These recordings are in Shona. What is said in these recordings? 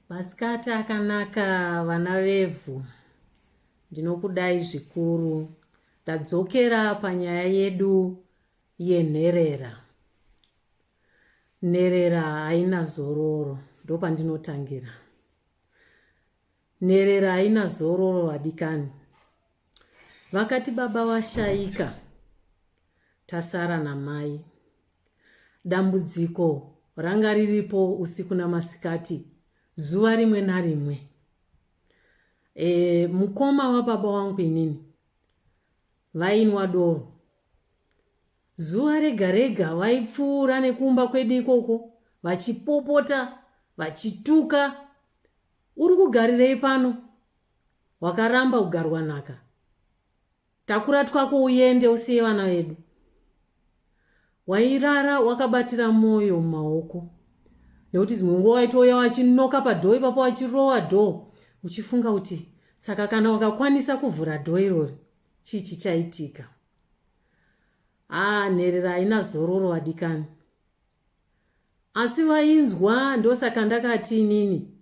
Masikati akanaka vana vevhu, ndinokudai zvikuru. Tadzokera panyaya yedu yenherera. Nherera haina zororo, ndopandinotangira. Nherera haina zororo vadikani. Vakati baba washaika, tasara namai. Dambudziko ranga riripo usiku namasikati, zuva rimwe narimwe. Mukoma wababa wangu inini vainwa doro. Zuva rega rega vaipfuura nekumba kwedu ikoko, vachipopota, vachituka. Uri kugarirei pano? Wakaramba kugarwa nhaka. Takura twako uende usiye vana vedu. Wairara wakabatira moyo mumaoko. Nekuti dzimwe nguva waitoya wachinoka padhoo ipapo wachirowa dhoo. Uchifunga kuti saka kana wakakwanisa kuvhura dhoo irori, chii chichaitika? Nherera haina zororo vadikani. Asi vainzwa, ndosaka ndakati inini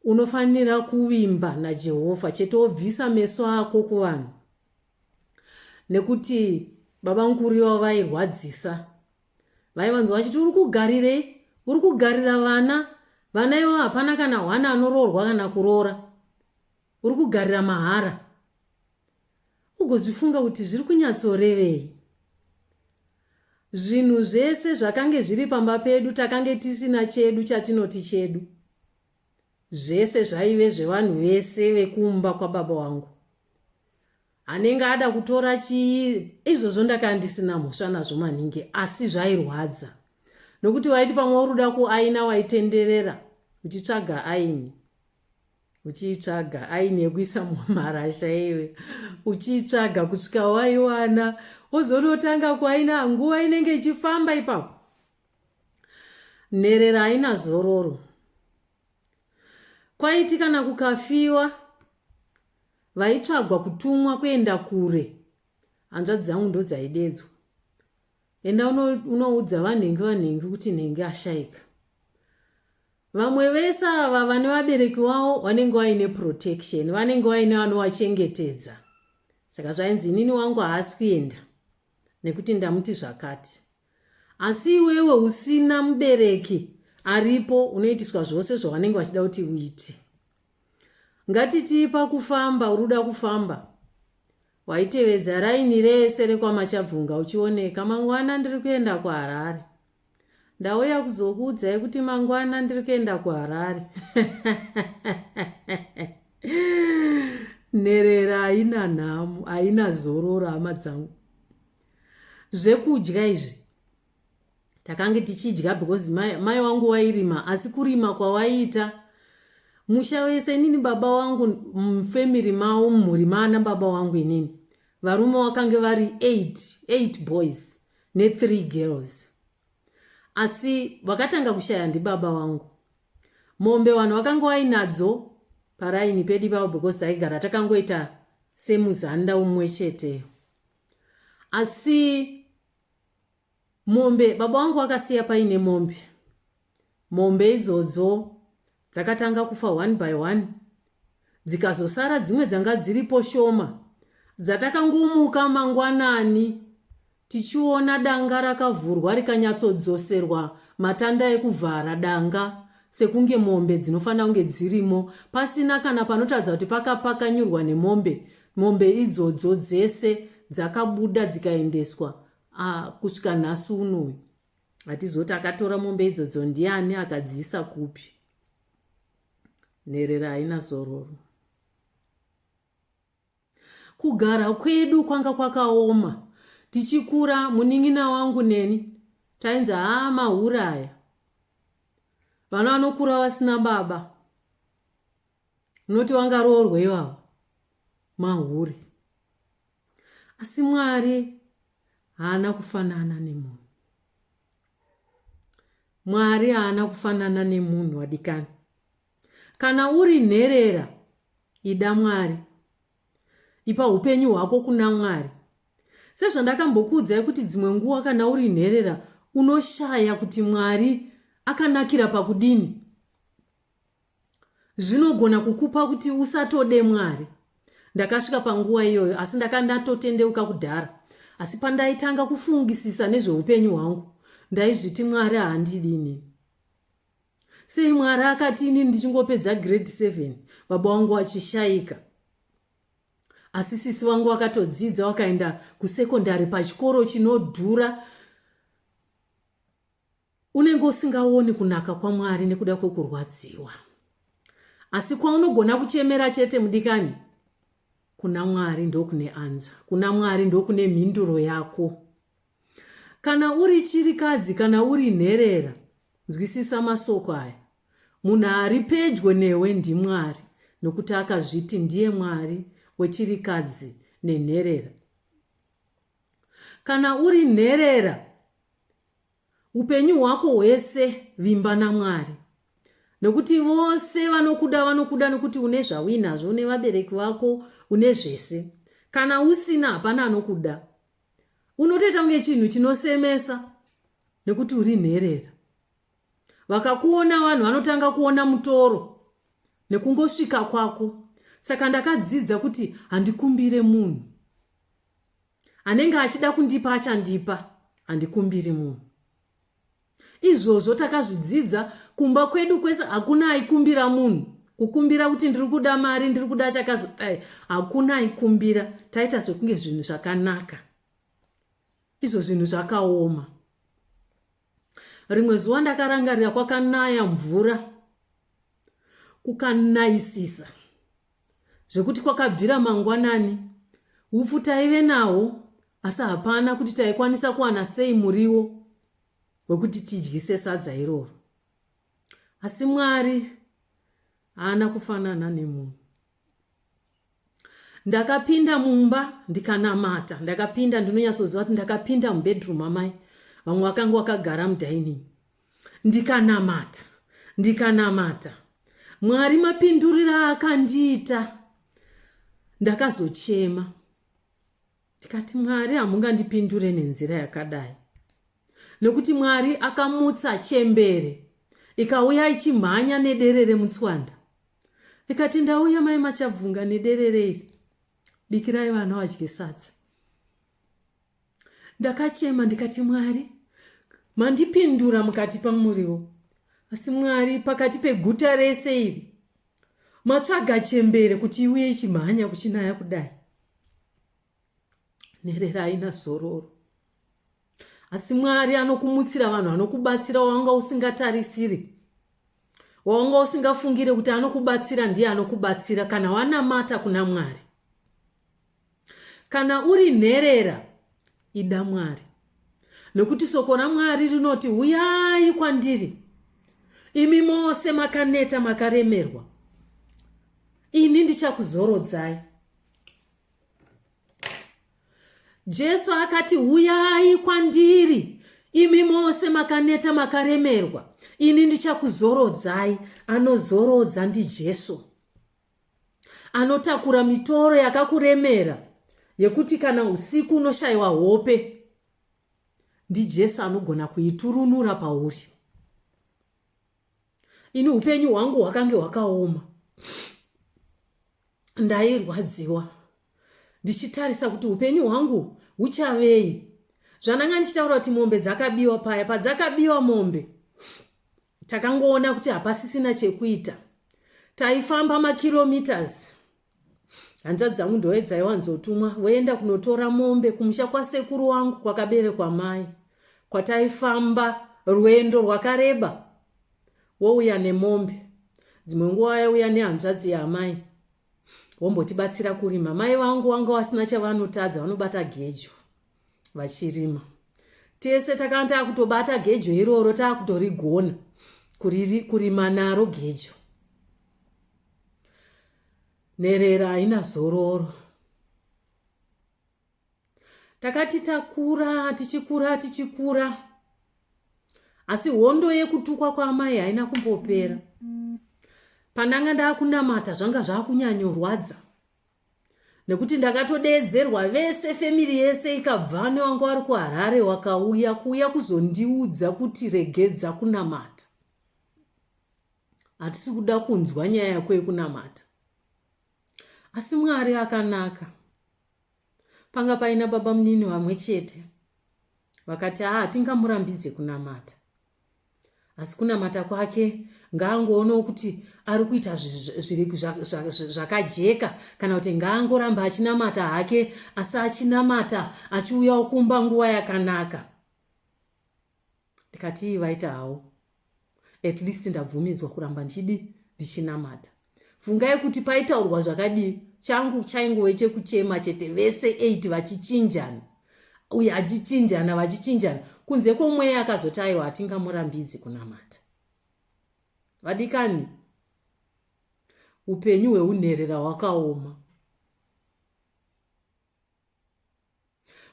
unofanira kuvimba naJehovha chete wobvisa meso ako kuvanhu. Nekuti baba nkuriwa vairwadzisa. Vaivanzwa vachiti uri kugarirei? Uri kugarira vana? Vana ivo hapana kana wana anoroorwa kana kuroora. Uri kugarira mahara. Ugozvifunga kuti zviri kunyatsorevei? Zvinhu zvese zvakange zviri pamba pedu takange tisina chedu chatinoti chedu. Zvese zvaive zvevanhu vese vekumba kwababa wangu. Anenge ada kutora izvozvo ndakandisina mhosva nazvo maningi, asi zvairwadza. Nokuti waiti pamwe uruda kuaina waitenderera uchitsvaga aini. Uchitsvaga aini yekuisa mumarasha iwe. Uchitsvaga kusvika waiwana. Wozototanga kuaina nguva inenge ichifamba ipapo. Nherera haina zororo. Kwaiti kana kukafiwa, vaitsvagwa kutumwa kuenda kure. Hanzvadzi dzangu ndo dzaidedzwa. Enda unoudza vanhengi kuti nhengi ashaika. Vamwe vese ava vane vabereki wavo vanenge vaine protection, vanenge vaine vanovachengetedza. Saka zvainzi inini wangu haasi kuenda nekuti ndamuti zvakati. Asi iwewe usina mubereki aripo, unoitiswa zvose zvavanenge vachida kuti uite. Ngatiti pakufamba, uruda kufamba, waitevedza raini rese rekwamachabvunga uchioneka, mangwana ndiri kuenda kuHarare. Ndauya kuzokuudzai kuti mangwana ndiri kuenda kuHarare. Nherera haina nhamo, haina zororo hama dzangu. Zvekudya izvi takange tichidya because mai wangu wairima, asi kurima kwawaiita musha wese. Inini baba wangu mufamily mao mhuri mana baba wangu inini varume wakange vari 8 boys ne3 girls. Asi vakatanga kushaya ndi baba wangu. Mombe vanhu vakanga vainadzo paraini pedi pavo because taigara takangoita semuzanda umwe chete. Asi mombe baba wangu akasiya paine mombe. Mombe idzodzo dzakatanga kufa one by one. Dzikazosara dzimwe dzanga dziripo shoma. Dzatakangomuka mangwanani tichiona danga rakavhurwa rikanyatsodzorwa matanda ekuvhara danga sekunge mombe dzinofanira kunge dzirimo, pasina kana panotadza kuti pakapakanyurwa nemombe. Mombe idzodzo dzese dzakabuda dzikaendeswa kusvika nhasi unoyu. Hatizoti akatora mombe idzodzo ndiani akadziisa kupi. Nherera haina zororo. Kugara kwedu kwanga kwakaoma. Tichikura muning'ina wangu neni tainzi mahuraya. Vana vanokura vasina baba. Unoti wangaroorwa ivavo mahure. Asi Mwari haana kufanana nemunhu. Mwari haana kufanana nemunhu wadikani. Kana uri nherera, ida Mwari. Ipa upenyu hwako kuna Mwari. Sezvandakambokuudzai kuti dzimwe nguva kana uri nherera unoshaya kuti Mwari akanakira pakudini. zvinogona kukupa kuti usatode Mwari. Ndakasvika panguva iyoyo, asi ndakandatotendeuka kudhara. Asi pandaitanga kufungisisa nezveupenyu hwangu, ndaizviti Mwari haandidi inini. Sei Mwari akati inini ndichingopedza grade 7, baba wangu achishaika. Asi sisi wangu wakatodzidza wakaenda kusekondari pachikoro chinodhura. Unenge usingaoni kunaka kwaMwari nekuda kwekurwadziwa. Asi kwaunogona kuchemera chete mudikani, kuna Mwari ndokune anza. Kuna Mwari ndokune mhinduro yako. Kana uri chirikadzi, kana uri nherera, nzwisisa masoko aya. Munhu ari pedyo newe ndiMwari, nokuti akazviti ndiye Mwari wechirikadzi nenherera. Kana uri nherera, upenyu hwako hwese vimba naMwari. Nokuti vose vanokuda nokuti une zvawinazvo, une vabereki vako, une zvese. Kana usina, hapana anokuda. Unotoita kunge chinhu chinosemesa nekuti uri nherera. Vakakuona vanhu vanotanga kuona mutoro nekungosvika kwako. Saka ndakadzidza kuti handikumbire munhu. Anenge achida kundipa achandipa, handikumbiri munhu. Izvozvo takazvidzidza kumba kwedu kwese, hakuna aikumbira munhu. Kukumbira kuti ndiri kuda mari, ndiri kuda chakazo, hakuna aikumbira. Taita sekunge zvinhu zvakanaka. Izvo zvinhu zvakaoma. Rimwe zuva ndakarangarira kwakanaya mvura. Kukanaisisa. Zvekuti kwakabvira mangwanani. Upfu taive nawo, asi hapana kuti taikwanisa kuwana sei muriwo wekuti tidyise sadza iroro. Asi Mwari haana kufanana nemunhu. Ndakapinda mumba ndikanamata. Ndinonyatsoziva kuti ndakapinda mubedroom amai. Vamwe vakanga vakagara mudining. Ndikanamata. Mwari mapindurira akandiita. Ndakazochema. Ndikati Mwari hamungandipindure nenzira yakadai. Nokuti Mwari akamutsa chembere. Ikauya ichimhanya nederere mutswanda. Ikati ndauya mai machabvunga nederere iri. Bikirai vana vadye sadza. Ndakachema ndikati Mwari, mandipindura mukati pamuriwo. Asi Mwari pakati peguta rese iri, matsvaga chembere kuti iuye ichimhanya kuchinaya kudai. Nherera haina zororo. Asi Mwari anokumutsira vanhu, anokubatsira wanga usingatarisiri. Wanga usingafungire kuti anokubatsira ndiye anokubatsira kana wanamata kuna Mwari. Kana uri nherera, ida Mwari. Nokuti soko raMwari rinoti, uyai kwandiri, imi mose makaneta makaremerwa, ini ndichakuzorodzai. Jesu akati, uyai kwandiri, imi mose makaneta makaremerwa, ini ndichakuzorodzai. Anozorodza ndi Jesu. Anotakura mitoro yakakuremera, yekuti kana usiku unoshayiwa hope, ndi Jesu anogona kuiturunura pauri. Ini upenyu hwangu hwakange hwakaoma. Ndairwadziwa. Ndichitarisa kuti upenyu hwangu huchavei. Zvananga ndichitaura kuti mombe dzakabiwa paya. Padzakabiwa mombe, takangoona kuti hapasisina chekuita. Taifamba makilometers. Hanzvadzi dzangu ndoedzaiwanzotumwa, woenda kunotora mombe kumusha kwasekuru wangu kwakaberekwa mai. Kwataifamba rwendo rwakareba. Wouya nemombe. Dzimwe nguva yauya nehanzvadzi yamai. Wombotibatsira kurima. Mai vangu wanga wasina chavanotadza, vanobata gejo vachirima. Tese takanga kutobata gejo iroro, takutorigona kurima naro gejo. Nherera haina zororo. Takati takura, tichikura. Asi hondo yekutukwa kwamai haina kumbopera. Pandanga ndakunamata zvanga zvakunyanyorwadza. Nekuti ndakatodeedzerwa vese, family yese ikabva, newangu vari kuHarare wakauya kuuya kuzondiudza kuti regedza kunamata. hatisi kuda kunzwa nyaya yako yekunamata. Asi Mwari akanaka. Panga paina baba munini vamwe chete vakati hatingamurambidze kunamata, asi kunamata kwake ngaangoonawo kuti ari kuita zvakajeka, kana kuti ngaangoramba achinamata hake, asi achinamata achiuyawo kumba nguva yakanaka. Ndikati vaita hawo, at least ndabvumidzwa kuramba ndichinamata. Fungai kuti paitaurwa zvakadii, changu chaingove chekuchema chete, vese 8 vachichinjana, uye achichinjana vachichinjana, kunze kwomweya akazoti aiwa hatingamurambidzi kunamata. Vadikani, upenyu hwehunherera hwakaoma.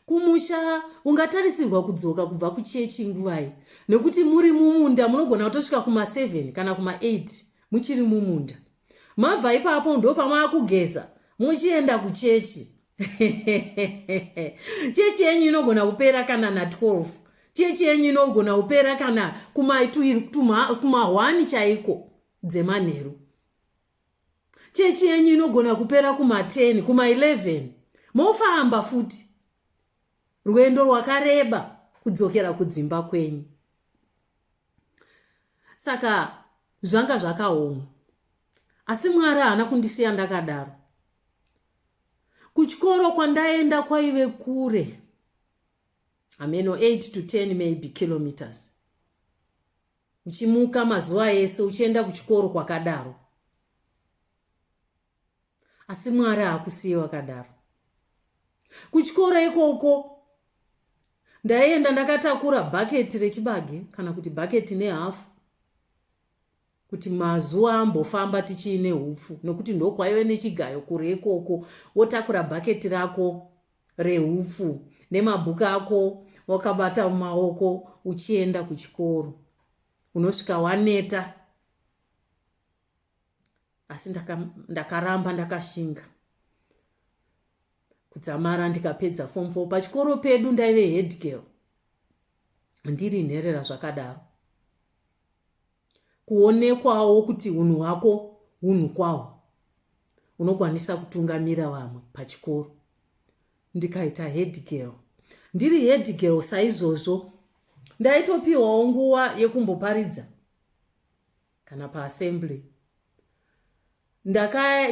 Kumusha ungatarisirwa kudzoka kubva kuchechi nguvai, nekuti muri mumunda munogona kutosvika kuma7 kana kuma8 muchiri mumunda. Mabva ipapo ndo pamavakugeza muchienda kuchechi. Chechi yenyu inogona kupera kana na12. Chechi yenyu inogona kupera kana kuma1 chaiko dzemanheru. Chechi yenyu inogona kupera kuma10, kuma11. Mofamba futi rwendo rwakareba kudzokera kudzimba kwenyu. Saka zvanga zvakaoma, asi Mwari haana kundisiya ndakadaro. Kuchikoro kwandaenda kwaive kure, ameno 8 to 10 maybe kilometers. Uchimuka mazuva ese uchienda kuchikoro kwakadaro. Asi Mwari haakusiya wakadaro. Kuchikoro ikoko ndaienda ndakatakura bhaketi rechibage, kana kuti bhaketi nehafu, kuti mazuva ambofamba tichiine hupfu, nokuti ndokwaive nechigayo kure ikoko. Wotakura bhaketi rako rehupfu nemabhuku ako wakabata mumaoko uchienda kuchikoro. Unosvika waneta. Asi ndakaramba ndakashinga kudzamara ndikapedza form 4. Pachikoro pedu ndaive head girl, ndiri nherera zvakadaro. Kuonekwawo kuti unhu hwako unhu kwawo, unokwanisa kutungamira vamwe pachikoro. Ndikaita head girl. Ndiri head girl saizvozvo ndaitopiwawo nguva yekumboparidza kana paassembly.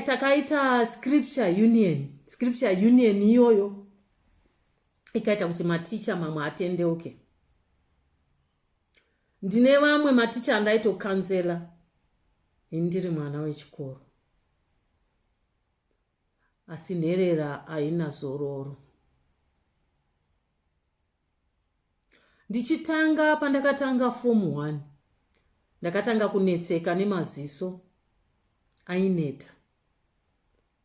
Takaita scripture union iyoyo ikaita kuti maticha mamwe atendeuke. Ndine vamwe maticha andaitokanzela indiri mwana wechikoro, asi nherera haina zororo. Ndichitanga pandakatanga form 1 ndakatanga kunetseka nemaziso aineta.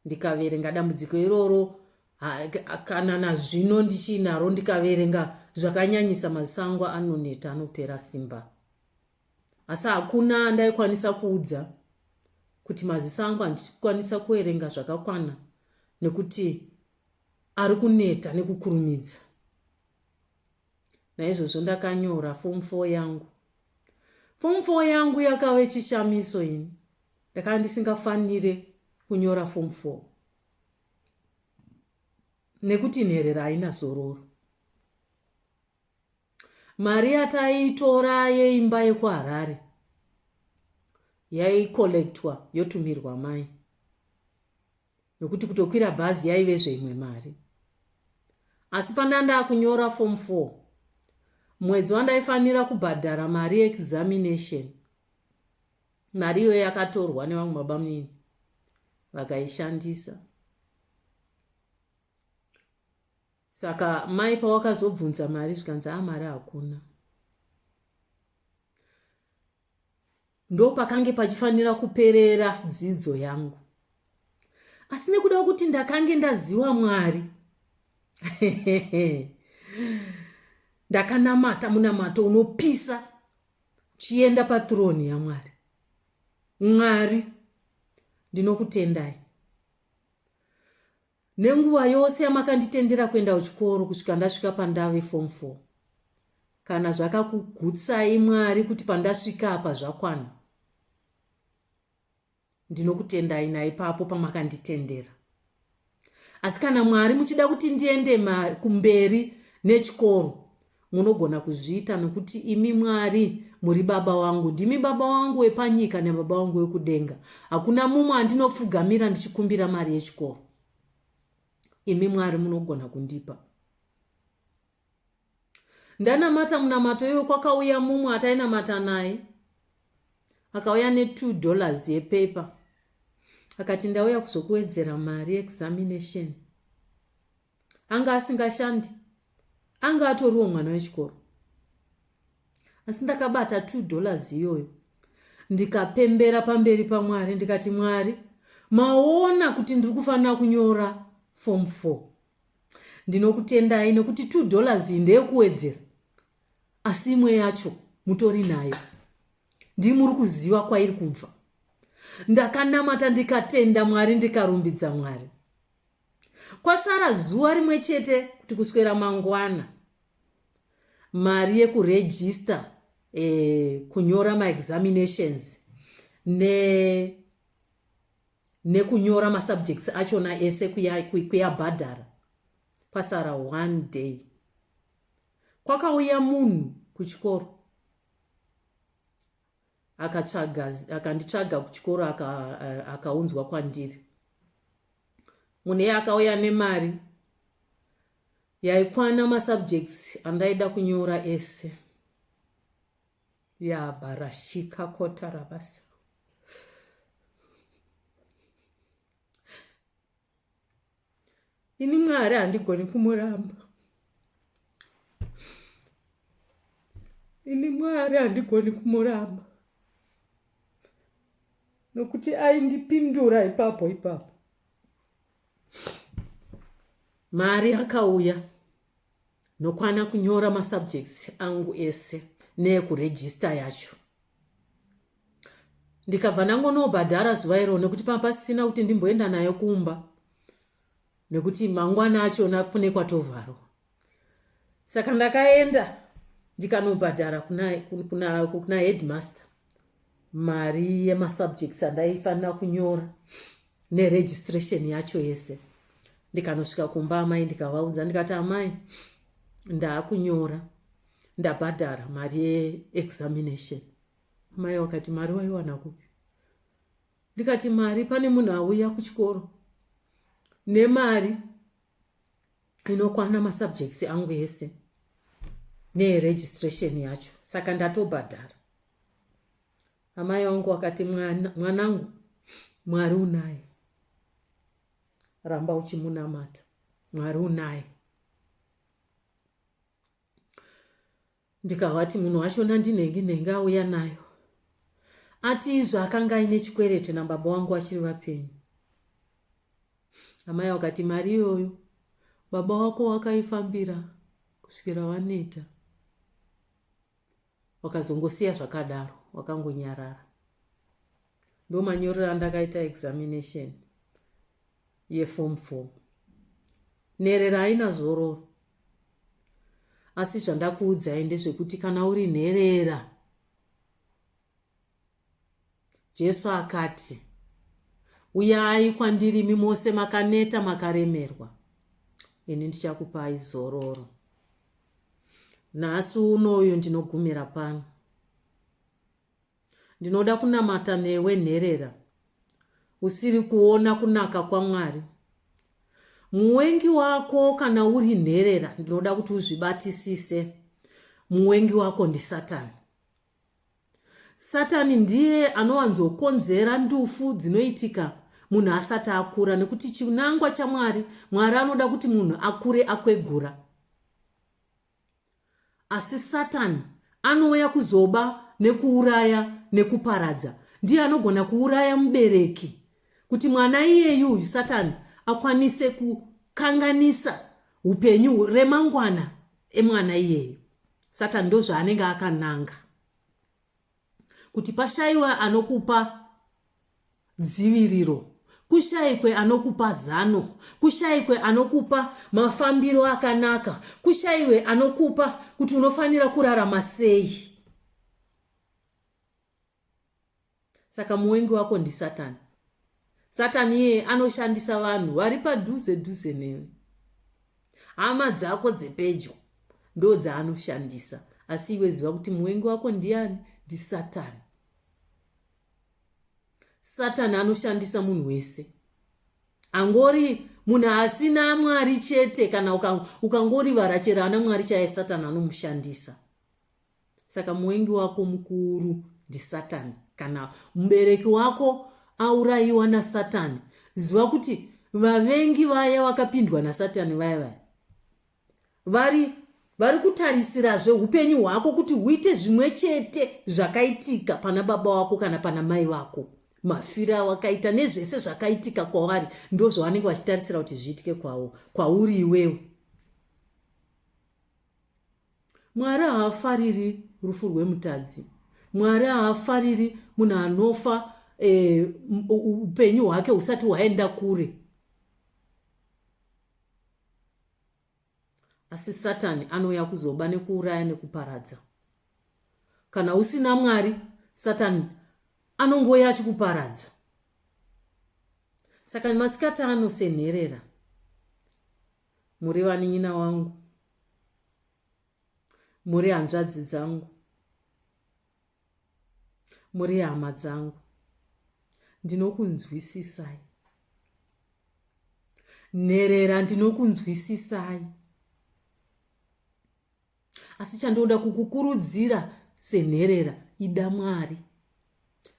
Ndikaverenga dambudziko iroro, kana nazvino ndichinaro, ndikaverenga zvakanyanyisa maziso angu anoneta, anopera simba. Asi hakuna ndaikwanisa kuudza kuti maziso angu handikwanisa kuverenga zvakakwana, nekuti ari kuneta nekukurumidza. Naizvozvo ndakanyora form 4 yangu. Form 4 yangu yakave chishamiso ini. Ndakanga ndisingafanire kunyora form 4, nekuti nherera haina zororo. Mari yataitora yeimba yekuHarare yaikolektwa yotumirwa mai, nokuti kutokwira bhazi yaive zveimwe mari. Asi pandanda kunyora form 4, mwedzi wandaifanira kubhadhara mari examination, mari iyo yakatorwa nevamwe baba munini vakaishandisa. Saka mai pawakazobvunza mari zvikanzi mari hakuna. Ndo pakange pachifanira kuperera dzidzo yangu. Asi nekuda kuti ndakange ndaziva Mwari, ndakanamata munamato unopisa, chienda pathrone yaMwari. Mwari, ndinokutendai nenguva yose yamakanditendera kuenda kuchikoro kusvika ndasvika pandave form 4. Kana zvakakugutsai Mwari kuti pandasvika apa zvakwana, ndinokutendai naipapo pamakanditendera. Asi kana Mwari muchida kuti ndiende kumberi nechikoro, munogona kuzviita, nokuti imi Mwari muri baba wangu. Ndimi baba wangu wepanyika nebaba wangu wekudenga. Hakuna mumwe andinopfugamira ndichikumbira mari yechikoro. Imi Mwari munogona kundipa. Ndanamata munamato iwe kwakauya mumwe atainamata naye. Akauya $2 yepepa. Akati ndauya kuzokuwedzera mari examination. Anga asingashandi. Anga atoriwo mwana wechikoro. Asi ndakabata $2 iyoyo. Ndikapembera pamberi paMwari ndikati, Mwari, maona kuti ndiri kufanira kunyora form 4. Ndinokutendai nokuti $2 ndeyekuwedzera. Asi imwe yacho mutori nayo. Ndimuri kuziva kwairi kubva. Ndakanamata ndikatenda Mwari ndikarumbidza Mwari. Kwasara zuva rimwe chete kuti kuswera mangwana, mari yekuregister kunyora ma-examinations nekunyora ma-subjects achona ese kuyabhadhara. Kwasara 1 day. Kwakauya munhu kuchikoro. Akanditsvaga kuchikoro akaunzwa kwandiri. Munhu akauya nemari yaikwana ma-subjects andaida kunyora ese. Barashika kota rabasa. Ini Mwari handigoni kumuramba. Ini Mwari handigoni kumuramba. Nokuti aindipindura ipapo. Mari akauya nokwana kunyora ma-subjects angu ese nekuregister yacho. Ndikabva nangonobhadhara zuva iro nekuti pasina kuti ndimboenda nayo kumba, nekuti mangwana achona kune kwatovharwa. Saka ndakaenda ndikanobhadhara kuna headmaster mari yema-subjects andaifanira kunyora neregistration yacho yese. Ndikanosvika kumba amai ndikavaudza ndikati, amai, ndaakunyora, ndabhadhara mari ye-examination. Amai wakati, mari waiwana kupi? Ndikati, mari pane munhu auya kuchikoro nemari inokwana ma-subjects angu ese neregistration yacho, saka ndatobhadhara. Amai wangu wakati, mwanangu, Mwari unaye. Ramba uchimunamata. Mwari unaye. Ndikavati munhu wachona ndinenge auya nayo. Ati izvo akanga aine chikwereti nababa wangu achiri vapenyu. Amai wakati, mari iyoyo baba wako wakaifambira kusvikira waneta. Wakazongosiya zvakadaro, wakangonyarara. Ndo manyorero andakaita examination yeform 4. Nherera haina zororo. Asi zvandakuudzai ndezvekuti kana uri nherera, Jesu akati, uyai kwandiri imi mose makaneta makaremerwa, ini ndichakupai zororo. Nhasi unoyu ndinogumira pano. Ndinoda kunamata newe nherera, usiri kuona kunaka kwaMwari. Muwengi wako kana uri nherera, ndinoda kuti uzvibatisise. Muwengi wako ndi Satani. Satani ndiye anowanzokonzera ndufu dzinoitika munhu asati akura, nekuti chinangwa chaMwari, Mwari anoda kuti munhu akure akwegura. Asi Satani anouya kuzoba nekuuraya nekuparadza. Ndiye anogona kuuraya mubereki kuti mwana iyeyu Satani akwanise kukanganisa upenyu remangwana emwana iyeyu. Satani ndo zvaanenge akananga kuti pashayiwa anokupa dziviriro, kushayikwe anokupa zano, kushayikwe anokupa mafambiro akanaka, kushayiwe anokupa kuti unofanira kurarama sei. Saka muwengi wako ndi Satani. Satani iye anoshandisa vanhu vari padhuze dhuze newe. Hama dzako dzepedyo ndo dzaanoshandisa, asi iwe ziva kuti muvengi wako ndiani? NdiSatani. Satani anoshandisa munhu wese, angori munhu asina Mwari chete. Kana ukangorivara chero ana Mwari chaiye, Satani anomushandisa. Saka muvengi wako mukuru ndiSatani. Kana mubereki wako aurayiwa naSatani, ziva kuti vavengi vaya vakapindwa naSatani vaya vari kutarisira upenyu hwako kuti huite zvimwe chete zvakaitika pana baba wako kana pana mai vako. Mafira wakaita nezvese zvakaitika kwavari ndo zvavanenge vachitarisira kuti zviitike kwauri iwewe. Mwari haafariri rufu rwemutadzi. Mwari haafariri munhu anofa upenyu hwake husati hwaenda kure. Asi Satani anouya kuzoba nekuuraya nekuparadza. Kana usina Mwari, Satani anongoya achikuparadza. Saka masikati ano senherera, muri vanin'ina wangu, muri hanzvadzi dzangu, muri hama dzangu, ndinokunzwisisai. Nherera, ndinokunzwisisai. Asi chandoda kukukurudzira senherera, ida Mwari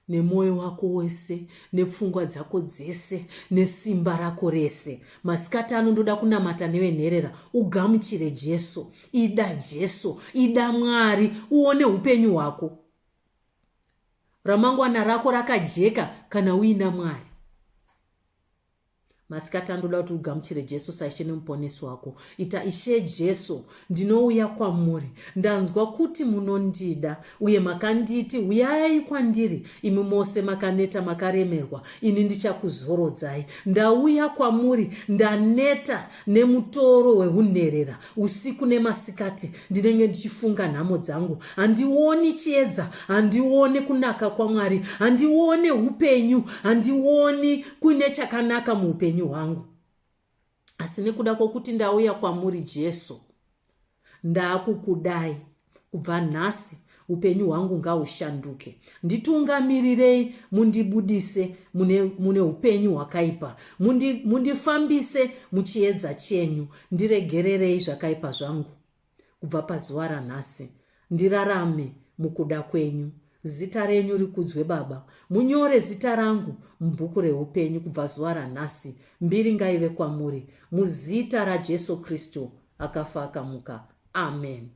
nemoyo wako wese, nepfungwa dzako dzese, nesimba rako rese. Masikati ano ndoda kunamata newe nherera, ugamuchire Jesu. Ida Jesu, ida Mwari, uone upenyu hwako. Ramangwana rako rakajeka kana uina Mwari. Masikati andoda kuti ugamuchire Jesu saishe nemuponesi wako. Ita, Ishe Jesu, ndinouya kwamuri. Ndanzwa kuti munondida uye makanditi uyai kwandiri, imi mose makaneta makaremerwa, ini ndichakuzorodzai. Ndauya kwamuri, ndaneta nemutoro wehunherera usiku nemasikati. Ndinenge ndichifunga nhamo dzangu, handioni chiedza, handioni kunaka kwaMwari, handioni upenyu, handioni kune chakanaka muupenyu hwangu. Asi nekuda kwokuti ndauya kwamuri Jesu, ndakukudai. Kubva nhasi upenyu hwangu ngahushanduke. Nditungamirirei, mundibudise mune upenyu hwakaipa. Mundifambise muchiedza chenyu. Ndiregererei zvakaipa zvangu. Kubva pazuva ranhasi ndirarame mukuda kwenyu. Zita renyu rikudzwe Baba. Munyore zita rangu mubhuku reupenyu kubva zuva ranhasi. Mbiri ngaive kwamuri. Muzita raJesu Kristu akafa akamuka. Amen.